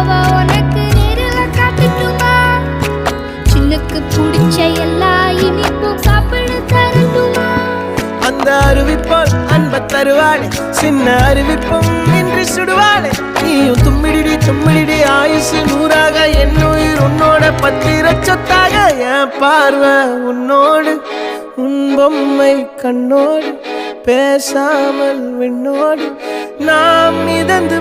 கோவா உனக்கு நேரில் காட்டுட்டுமா? சின்னுக்கு பிடிச்ச எல்லா இனிப்பும் சாப்பிட தரட்டுமா? அந்த அருவிப்போல் அன்ப தருவாளே, சின்ன அருவிப்பும் இன்றி சுடுவாளே. நீயும் தும்மிடிடி தும்மிடிடி ஆயுசு நூறாக, என் உயிர் உன்னோட பத்திர சொத்தாக. என் பார்வை உன்னோடு, உன் பொம்மை கண்ணோடு, பேசாமல் விண்ணோடு நாம் மிதந்து